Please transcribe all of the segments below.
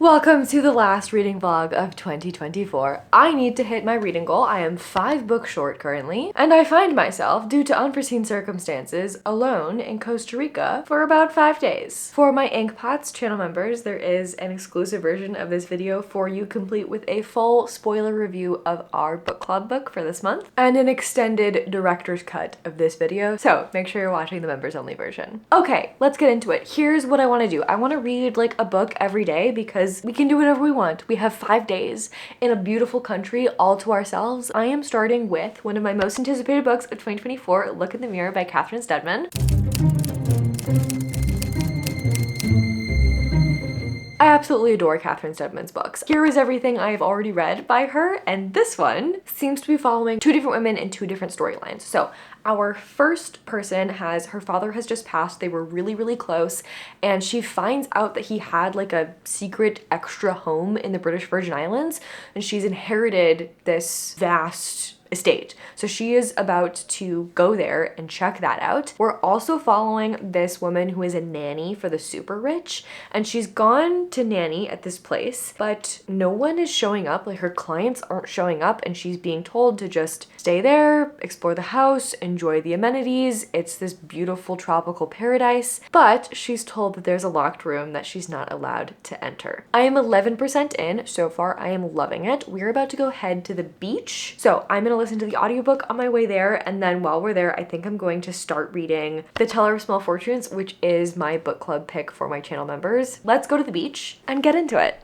Welcome to the last reading vlog of 2024. I need to hit my reading goal. I am 5 books short currently, and I find myself, due to unforeseen circumstances, alone in Costa Rica for about 5 days. For my Inkpots channel members, there is an exclusive version of this video for you, complete with a full spoiler review of our book club book for this month, and an extended director's cut of this video, so make sure you're watching the members only version. Okay, let's get into it. Here's what I want to do. I want to read like a book every day because we can do whatever we want. We have 5 days in a beautiful country all to ourselves. I am starting with one of my most anticipated books of 2024, Look in the Mirror by Catherine Steadman. I absolutely adore Catherine Steadman's books. Here is everything I've already read by her, and this one seems to be following 2 different women in 2 different storylines. So our first person her father has just passed, they were really close, and she finds out that he had like a secret extra home in the British Virgin Islands, and she's inherited this vast estate. So she is about to go there and check that out. We're also following this woman who is a nanny for the super rich, and she's gone to nanny at this place, but no one is showing up. Like, her clients aren't showing up, and she's being told to just stay there, explore the house, enjoy the amenities. It's this beautiful tropical paradise, but she's told that there's a locked room that she's not allowed to enter. I am 11% in so far. I am loving it. We're about to go head to the beach, so I'm gonna listen to the audiobook on my way there, and then while we're there, I think I'm going to start reading The Teller of Small Fortunes, which is my book club pick for my channel members. Let's go to the beach and get into it.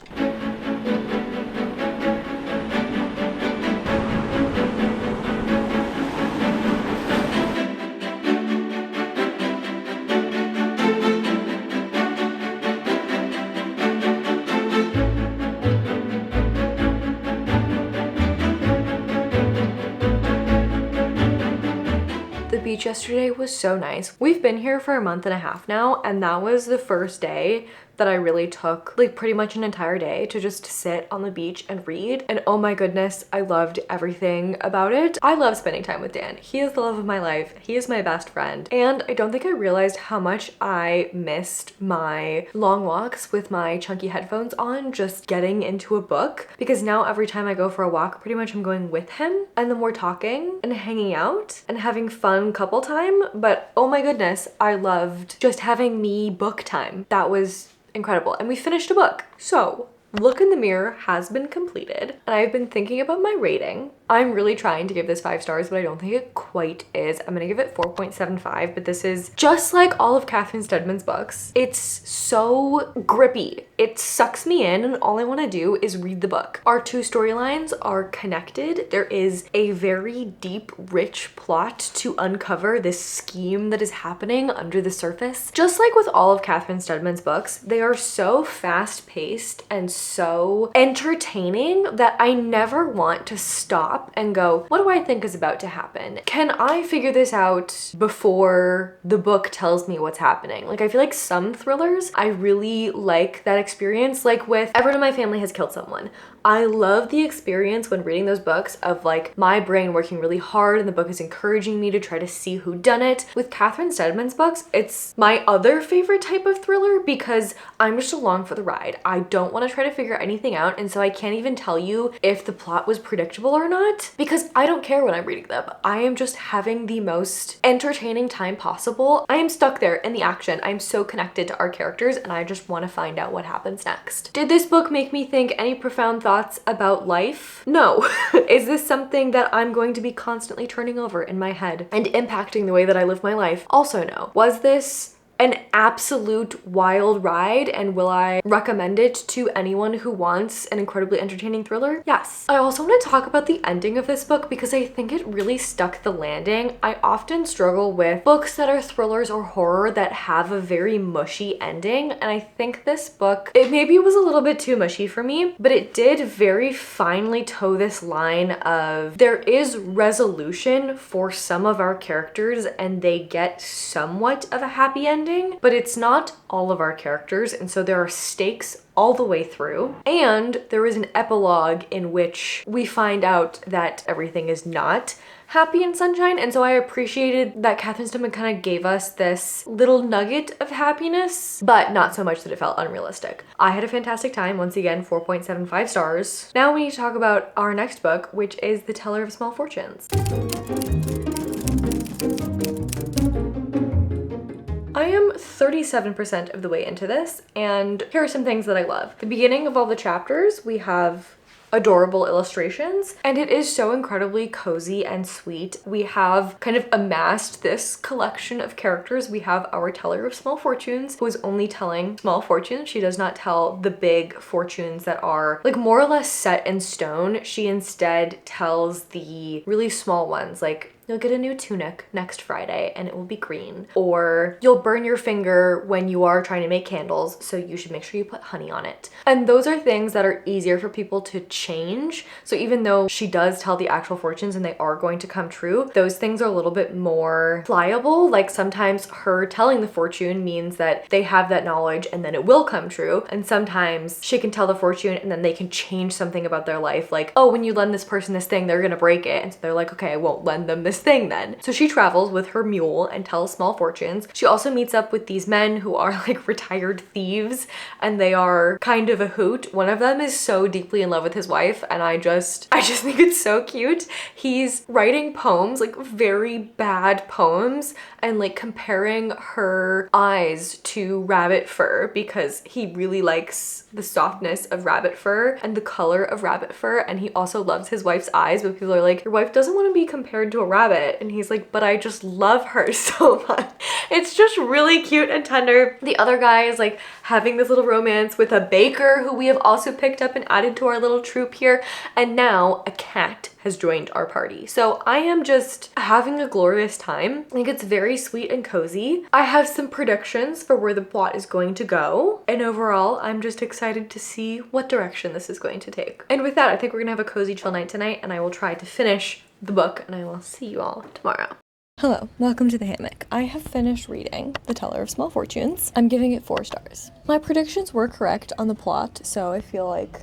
The beach yesterday was so nice. We've been here for a month and a half now, and that was the first day that I really took like pretty much an entire day to just sit on the beach and read. And oh my goodness, I loved everything about it. I love spending time with Dan. He is the love of my life. He is my best friend. And I don't think I realized how much I missed my long walks with my chunky headphones on, just getting into a book, because now every time I go for a walk, pretty much I'm going with him, and then we're talking and hanging out and having fun couple time. But oh my goodness, I loved just having me book time. That was incredible. And we finished a book. So Look in the Mirror has been completed, and I've been thinking about my rating. I'm really trying to give this 5 stars, but I don't think it quite is. I'm gonna give it 4.75, but this is just like all of Catherine Steadman's books. It's so grippy. It sucks me in, and all I wanna do is read the book. Our 2 storylines are connected. There is a very deep, rich plot to uncover this scheme that is happening under the surface. Just like with all of Catherine Steadman's books, they are so fast-paced and so entertaining that I never want to stop and go, what do I think is about to happen? Can I figure this out before the book tells me what's happening? Like, I feel like some thrillers, I really like that experience. Like with Everyone in My Family Has Killed Someone. I love the experience when reading those books of like my brain working really hard and the book is encouraging me to try to see who done it. With Catherine Steadman's books, it's my other favorite type of thriller because I'm just along for the ride. I don't want to try to figure anything out, and so I can't even tell you if the plot was predictable or not because I don't care when I'm reading them. I am just having the most entertaining time possible. I am stuck there in the action. I'm so connected to our characters, and I just want to find out what happens next. Did this book make me think any profound thoughts about life? No. Is this something that I'm going to be constantly turning over in my head and impacting the way that I live my life? Also no. Was this an absolute wild ride, and will I recommend it to anyone who wants an incredibly entertaining thriller? Yes. I also want to talk about the ending of this book because I think it really stuck the landing. I often struggle with books that are thrillers or horror that have a very mushy ending, and I think this book, maybe was a little bit too mushy for me, but it did very finely toe this line of there is resolution for some of our characters and they get somewhat of a happy ending, but it's not all of our characters, and so there are stakes all the way through. And there is an epilogue in which we find out that everything is not happy and sunshine. And so I appreciated that Catherine Stillman kind of gave us this little nugget of happiness, but not so much that it felt unrealistic. I had a fantastic time. Once again, 4.75 stars. Now we need to talk about our next book, which is The Teller of Small Fortunes. I am 37% of the way into this, and here are some things that I love. The beginning of all the chapters, we have adorable illustrations, and it is so incredibly cozy and sweet. We have kind of amassed this collection of characters. We have our Teller of Small Fortunes, who is only telling small fortunes. She does not tell the big fortunes that are like more or less set in stone. She instead tells the really small ones, like you'll get a new tunic next Friday and it will be green. Or you'll burn your finger when you are trying to make candles, so you should make sure you put honey on it. And those are things that are easier for people to change. So even though she does tell the actual fortunes and they are going to come true, those things are a little bit more pliable. Like sometimes her telling the fortune means that they have that knowledge and then it will come true. And sometimes she can tell the fortune and then they can change something about their life. Like, oh, when you lend this person this thing, they're gonna break it. And so they're like, okay, I won't lend them this thing then. So she travels with her mule and tells small fortunes. She also meets up with these men who are like retired thieves, and they are kind of a hoot. One of them is so deeply in love with his wife, and I just think it's so cute. He's writing poems, like very bad poems, and like comparing her eyes to rabbit fur because he really likes the softness of rabbit fur and the color of rabbit fur, and he also loves his wife's eyes, but people are like, your wife doesn't want to be compared to a rabbit, and he's like, but I just love her so much. It's just really cute and tender. The other guy is like having this little romance with a baker who we have also picked up and added to our little troupe here, and now a cat has joined our party. So I am just having a glorious time. I think it's very sweet and cozy. I have some predictions for where the plot is going to go, and overall I'm just excited to see what direction this is going to take. And with that, I think we're gonna have a cozy chill night tonight, and I will try to finish the book, and I will see you all tomorrow. Hello, welcome to the hammock. I have finished reading The Teller of Small Fortunes. I'm giving it 4 stars. My predictions were correct on the plot, so I feel like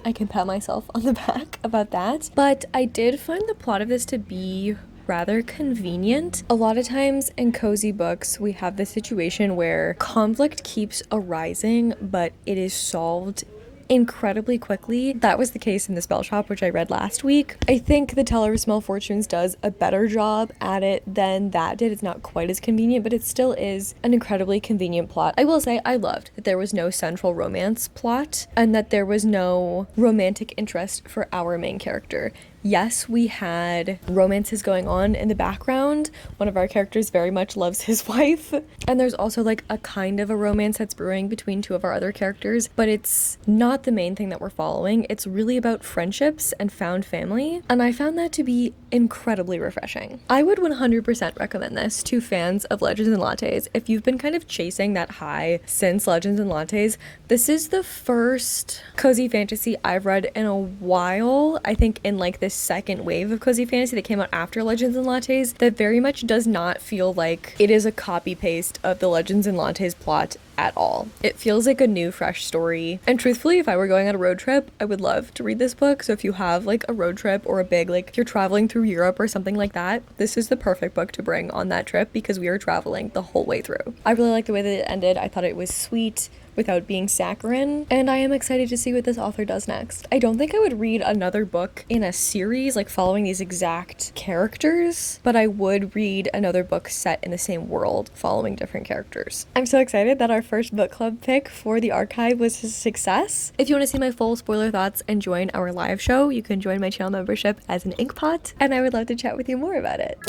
I can pat myself on the back about that. But I did find the plot of this to be rather convenient. A lot of times in cozy books, we have this situation where conflict keeps arising, but it is solved incredibly quickly. That was the case in The Spell Shop, which I read last week. I think The Teller of Small Fortunes does a better job at it than that did. It's not quite as convenient, but it still is an incredibly convenient plot. I will say I loved that there was no central romance plot and that there was no romantic interest for our main character. Yes, we had romances going on in the background. One of our characters very much loves his wife. And there's also like a kind of a romance that's brewing between 2 of our other characters, but it's not the main thing that we're following. It's really about friendships and found family. And I found that to be incredibly refreshing. I would 100% recommend this to fans of Legends and Lattes. If you've been kind of chasing that high since Legends and Lattes, this is the first cozy fantasy I've read in a while. I think in like this second wave of cozy fantasy that came out after Legends and Lattes that very much does not feel like it is a copy paste of the Legends and Lattes plot at all. It feels like a new, fresh story. And truthfully, if I were going on a road trip, I would love to read this book. So if you have like a road trip or a big, like you're traveling through Europe or something like that, this is the perfect book to bring on that trip because we are traveling the whole way through. I really like the way that it ended. I thought it was sweet without being saccharine, and I am excited to see what this author does next. I don't think I would read another book in a series like following these exact characters, but I would read another book set in the same world following different characters. I'm so excited that our first book club pick for the archive was a success. If you want to see my full spoiler thoughts and join our live show, you can join my channel membership as an Inkpot, and I would love to chat with you more about it.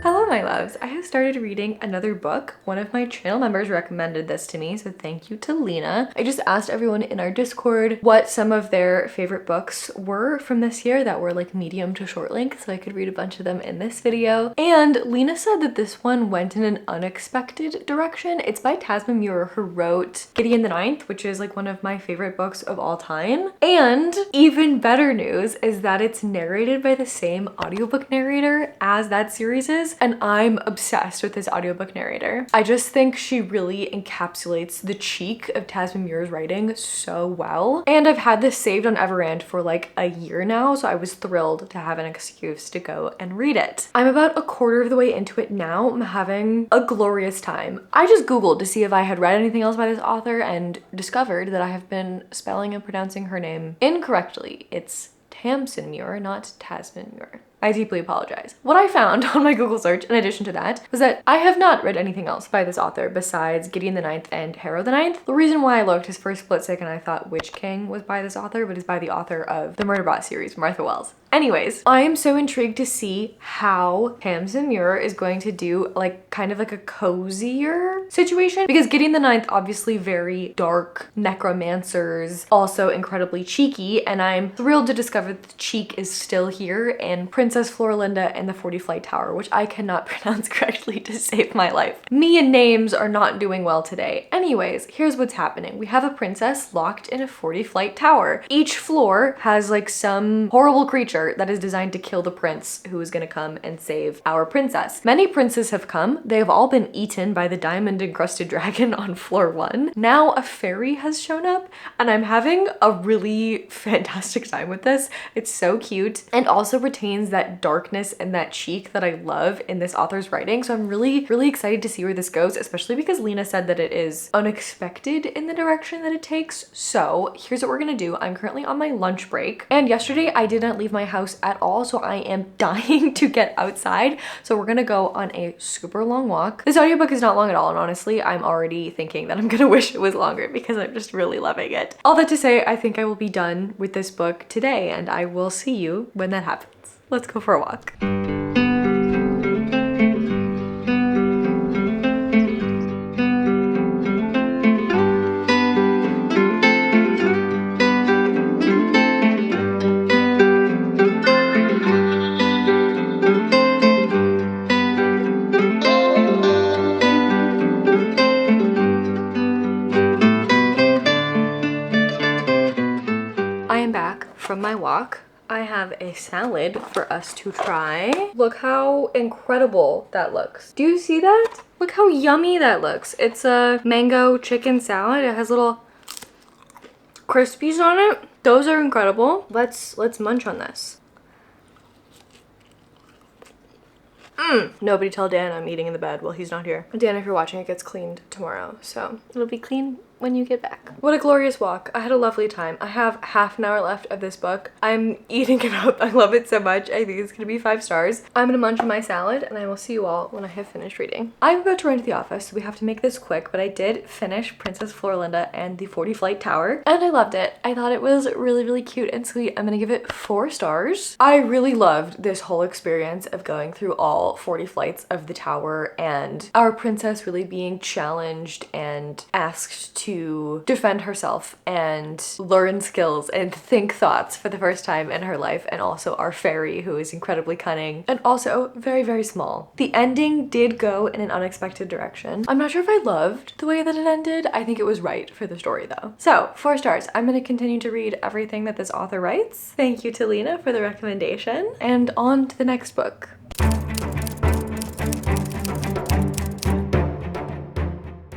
Hello, my loves. I have started reading another book. One of my channel members recommended this to me, so thank you to Lena. I just asked everyone in our Discord what some of their favorite books were from this year that were like medium to short length, so I could read a bunch of them in this video. And Lena said that this one went in an unexpected direction. It's by Tasman Muir, who wrote Gideon the Ninth, which is like one of my favorite books of all time. And even better news is that it's narrated by the same audiobook narrator as that series is. And and I'm obsessed with this audiobook narrator. I just think she really encapsulates the cheek of Tasman Muir's writing so well. And I've had this saved on Everand for like a year now, so I was thrilled to have an excuse to go and read it. I'm about a quarter of the way into it now. I'm having a glorious time. I just Googled to see if I had read anything else by this author and discovered that I have been spelling and pronouncing her name incorrectly. It's Tamsin Muir, not Tasman Muir. I deeply apologize. What I found on my Google search, in addition to that, was that I have not read anything else by this author besides Gideon the Ninth and Harrow the Ninth. The reason why I looked is for a split second I thought Witch King was by this author, but it's by the author of the Murderbot series, Martha Wells. Anyways, I am so intrigued to see how Tamsin Muir is going to do like kind of like a cozier situation, because Gideon the Ninth, obviously very dark, necromancers, also incredibly cheeky, and I'm thrilled to discover that the cheek is still here in Princess Floralinda and the 40 Flight Tower, which I cannot pronounce correctly to save my life. Me and names are not doing well today. Anyways, here's what's happening. We have a princess locked in a 40 Flight Tower. Each floor has like some horrible creature that is designed to kill the prince who is going to come and save our princess. Many princes have come. They have all been eaten by the diamond encrusted dragon on floor 1. Now a fairy has shown up and I'm having a really fantastic time with this. It's so cute and also retains that darkness and that cheek that I love in this author's writing. So I'm really excited to see where this goes, especially because Lena said that it is unexpected in the direction that it takes. So here's what we're gonna do. I'm currently on my lunch break, and yesterday I didn't leave my house at all, so I am dying to get outside. So we're gonna go on a super long walk. This audiobook is not long at all, and honestly I'm already thinking that I'm gonna wish it was longer because I'm just really loving it. All that to say, I think I will be done with this book today, and I will see you when that happens. Let's go for a walk. I am back from my walk. I have a salad for us to try. Look how incredible that looks. Do you see that? Look how yummy that looks. It's a mango chicken salad. It has little crispies on it. Those are incredible. Let's munch on this. Nobody tell Dan I'm eating in the bed while he's not here. Dan, if you're watching, it gets cleaned tomorrow, so it'll be clean when you get back. What a glorious walk. I had a lovely time. I have half an hour left of this book. I'm eating it up. I love it so much. I think it's gonna be 5 stars. I'm gonna munch on my salad and I will see you all when I have finished reading. I'm about to run to the office, so we have to make this quick, but I did finish Princess Floralinda and the 40 Flight Tower, and I loved it. I thought it was really cute and sweet. I'm gonna give it 4 stars. I really loved this whole experience of going through all 40 flights of the tower and our princess really being challenged and asked to defend herself and learn skills and think thoughts for the first time in her life, and also our fairy who is incredibly cunning and also very small. The ending did go in an unexpected direction. I'm not sure if I loved the way that it ended. I think it was right for the story though. So 4 stars. I'm going to continue to read everything that this author writes. Thank you to Lena for the recommendation, and on to the next book.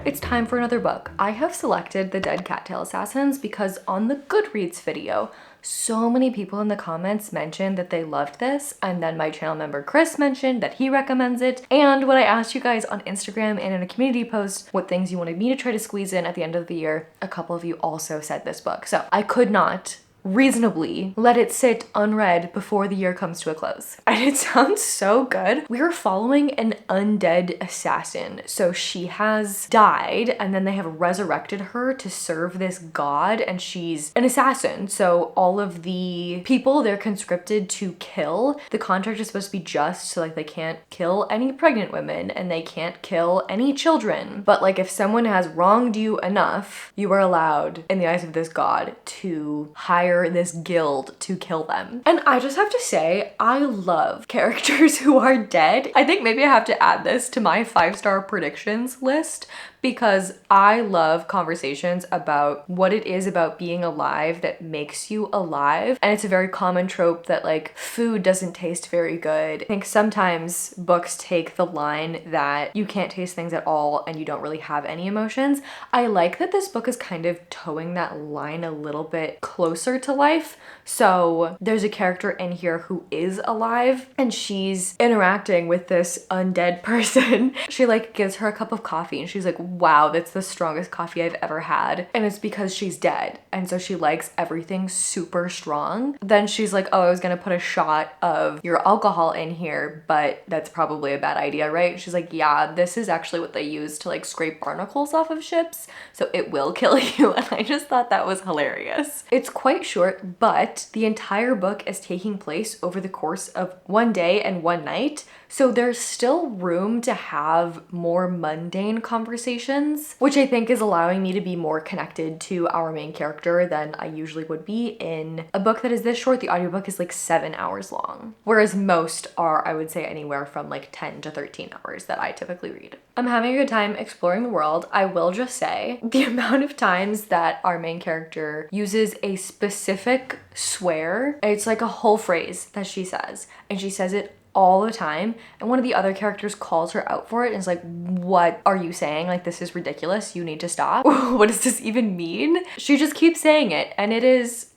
It's time for another book. I have selected The Dead Cattail Assassins because on the Goodreads video, so many people in the comments mentioned that they loved this, and then my channel member Chris mentioned that he recommends it, and when I asked you guys on Instagram and in a community post what things you wanted me to try to squeeze in at the end of the year, a couple of you also said this book. So I could not reasonably let it sit unread before the year comes to a close. And it sounds so good. We are following an undead assassin. So she has died and then they have resurrected her to serve this god, and she's an assassin. So all of the people they're conscripted to kill, the contract is supposed to be just, so like they can't kill any pregnant women and they can't kill any children. But like if someone has wronged you enough, you are allowed in the eyes of this god to hire this guild to kill them. And I just have to say, I love characters who are dead. I think maybe I have to add this to my 5-star predictions list, because I love conversations about what it is about being alive that makes you alive. And it's a very common trope that like food doesn't taste very good. I think sometimes books take the line that you can't taste things at all and you don't really have any emotions. I like that this book is kind of towing that line a little bit closer to life. So there's a character in here who is alive and she's interacting with this undead person. She like gives her a cup of coffee and she's like, wow, that's the strongest coffee I've ever had. And it's because she's dead. And so she likes everything super strong. Then she's like, oh, I was gonna put a shot of your alcohol in here, but that's probably a bad idea, right? She's like, yeah, this is actually what they use to like scrape barnacles off of ships. So it will kill you. And I just thought that was hilarious. It's quite short, but the entire book is taking place over the course of one day and one night. So there's still room to have more mundane conversations, which I think is allowing me to be more connected to our main character than I usually would be in a book that is this short. The audiobook is like 7 hours long, whereas most are, I would say, anywhere from like 10 to 13 hours that I typically read. I'm having a good time exploring the world. I will just say the amount of times that our main character uses a specific swear, it's like a whole phrase that she says, and she says it all the time, and one of the other characters calls her out for it and is like, what are you saying? Like, this is ridiculous, you need to stop. What does this even mean? She just keeps saying it and it is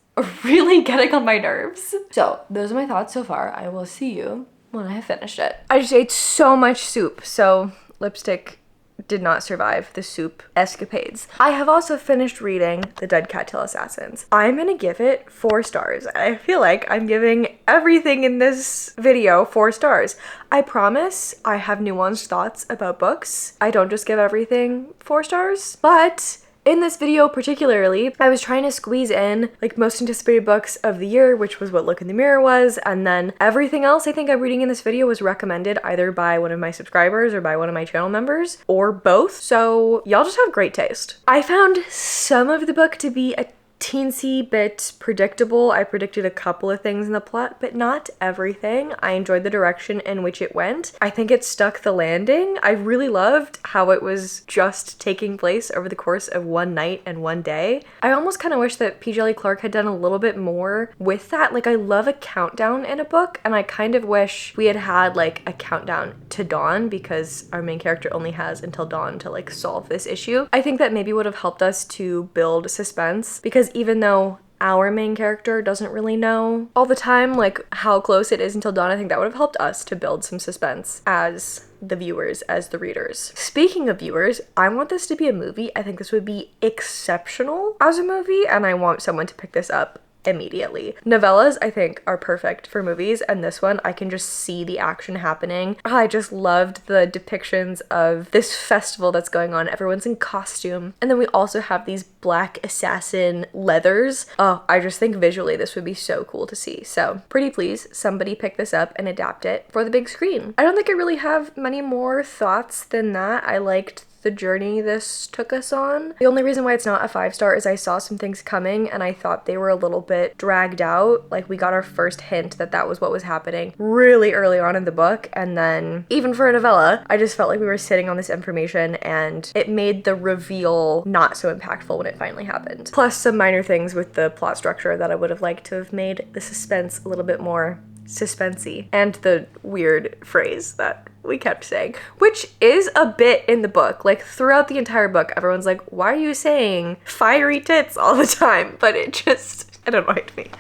really getting on my nerves. So those are my thoughts so far. I will see you when I have finished it. I just ate so much soup, so lipstick did not survive the soup escapades. I have also finished reading The Dead Cattail Assassins. I'm gonna give it 4 stars. I feel like I'm giving everything in this video 4 stars. I promise I have nuanced thoughts about books. I don't just give everything 4 stars, but in this video particularly, I was trying to squeeze in like most anticipated books of the year, which was what Look in the Mirror was, and then everything else I think I'm reading in this video was recommended either by one of my subscribers or by one of my channel members, or both, so y'all just have great taste. I found some of the book to be a teensy bit predictable. I predicted a couple of things in the plot, but not everything. I enjoyed the direction in which it went. I think it stuck the landing. I really loved how it was just taking place over the course of one night and one day. I almost kind of wish that P. Djeli Clark had done a little bit more with that. Like, I love a countdown in a book, and I kind of wish we had had like a countdown to dawn, because our main character only has until dawn to like solve this issue. I think that maybe would have helped us to build suspense, because even though our main character doesn't really know all the time like how close it is until dawn, I think that would have helped us to build some suspense as the viewers, as the readers. Speaking of viewers, I want this to be a movie. I think this would be exceptional as a movie, and I want someone to pick this up immediately. Novellas, I think, are perfect for movies, and this one, I can just see the action happening. I just loved the depictions of this festival that's going on. Everyone's in costume, and then we also have these black assassin leathers. Oh, I just think visually this would be so cool to see. So pretty please, somebody pick this up and adapt it for the big screen. I don't think I really have many more thoughts than that. I liked the journey this took us on. The only reason why it's not a 5-star is I saw some things coming and I thought they were a little bit dragged out. Like, we got our first hint that that was what was happening really early on in the book, and then even for a novella, I just felt like we were sitting on this information and it made the reveal not so impactful when it finally happened. Plus some minor things with the plot structure that I would have liked to have made the suspense a little bit more suspensey, and the weird phrase that we kept saying, which is a bit in the book. Like, throughout the entire book, everyone's like, why are you saying fiery tits all the time? But it just, it annoyed me.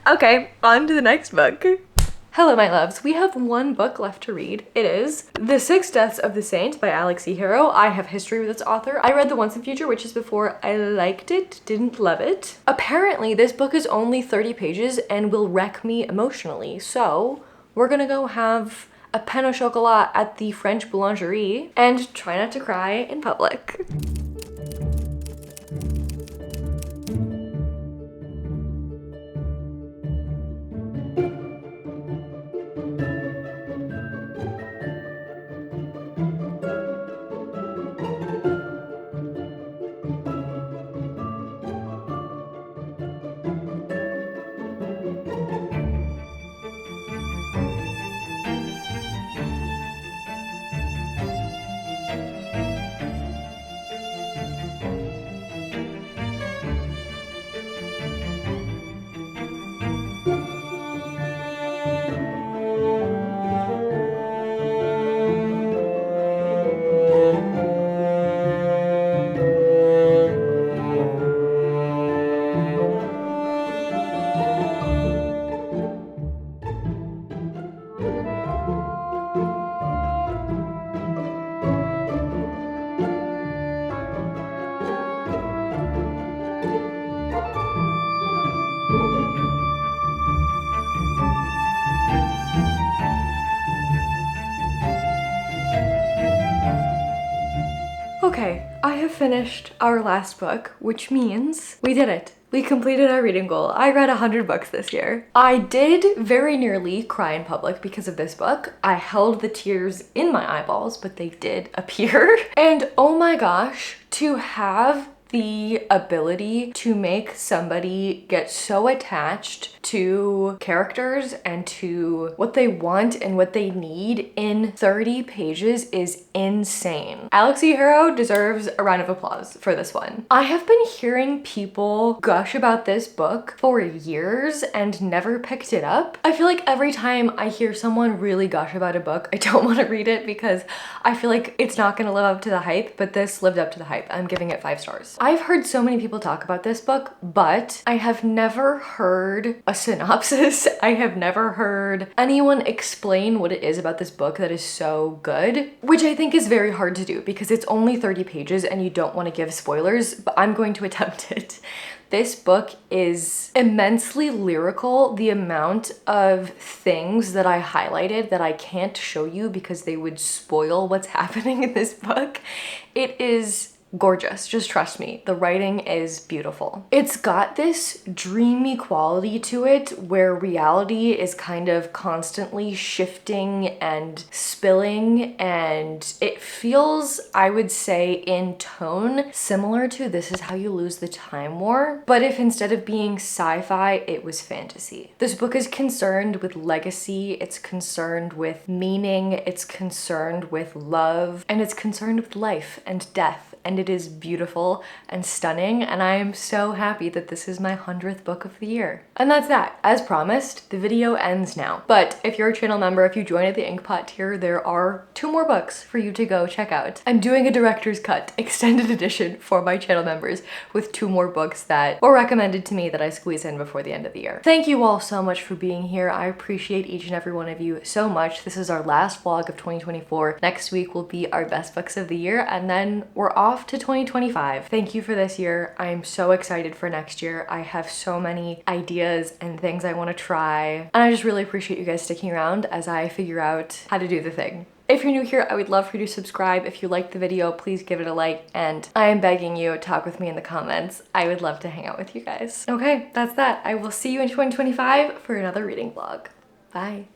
Okay, on to the next book. Hello, my loves. We have one book left to read. It is The Six Deaths of the Saint by Alex E. Harrow. I have history with its author. I read The Once and Future Witches before. I liked it, didn't love it. Apparently, this book is only 30 pages and will wreck me emotionally. So we're gonna go have a pain au chocolat at the French boulangerie and try not to cry in public. I have finished our last book, which means we did it. We completed our reading goal. I read 100 books this year. I did very nearly cry in public because of this book. I held the tears in my eyeballs, but they did appear. And oh my gosh, to have the ability to make somebody get so attached to characters and to what they want and what they need in 30 pages is insane. Alex E. Harrow deserves a round of applause for this one. I have been hearing people gush about this book for years and never picked it up. I feel like every time I hear someone really gush about a book, I don't want to read it because I feel like it's not going to live up to the hype, but this lived up to the hype. I'm giving it 5 stars. I've heard so many people talk about this book, but I have never heard a synopsis. I have never heard anyone explain what it is about this book that is so good, which I think is very hard to do because it's only 30 pages and you don't want to give spoilers, but I'm going to attempt it. This book is immensely lyrical. The amount of things that I highlighted that I can't show you because they would spoil what's happening in this book, it is gorgeous. Just trust me, the writing is beautiful. It's got this dreamy quality to it where reality is kind of constantly shifting and spilling, and it feels, I would say, in tone similar to This Is How You Lose the Time War, but if instead of being sci-fi, it was fantasy. This book is concerned with legacy, it's concerned with meaning, it's concerned with love, and it's concerned with life and death. And it is beautiful and stunning, and I am so happy that this is my 100th book of the year. And that's that. As promised, the video ends now. But if you're a channel member, if you join at the Inkpot tier, there are 2 more books for you to go check out. I'm doing a director's cut extended edition for my channel members with 2 more books that were recommended to me that I squeeze in before the end of the year. Thank you all so much for being here. I appreciate each and every one of you so much. This is our last vlog of 2024. Next week will be our best books of the year, and then we're off to 2025. Thank you for this year. I'm so excited for next year. I have so many ideas and things I want to try, and I just really appreciate you guys sticking around as I figure out how to do the thing. If you're new here, I would love for you to subscribe. If you liked the video, please give it a like, and I am begging you, talk with me in the comments. I would love to hang out with you guys. Okay, that's that. I will see you in 2025 for another reading vlog. Bye.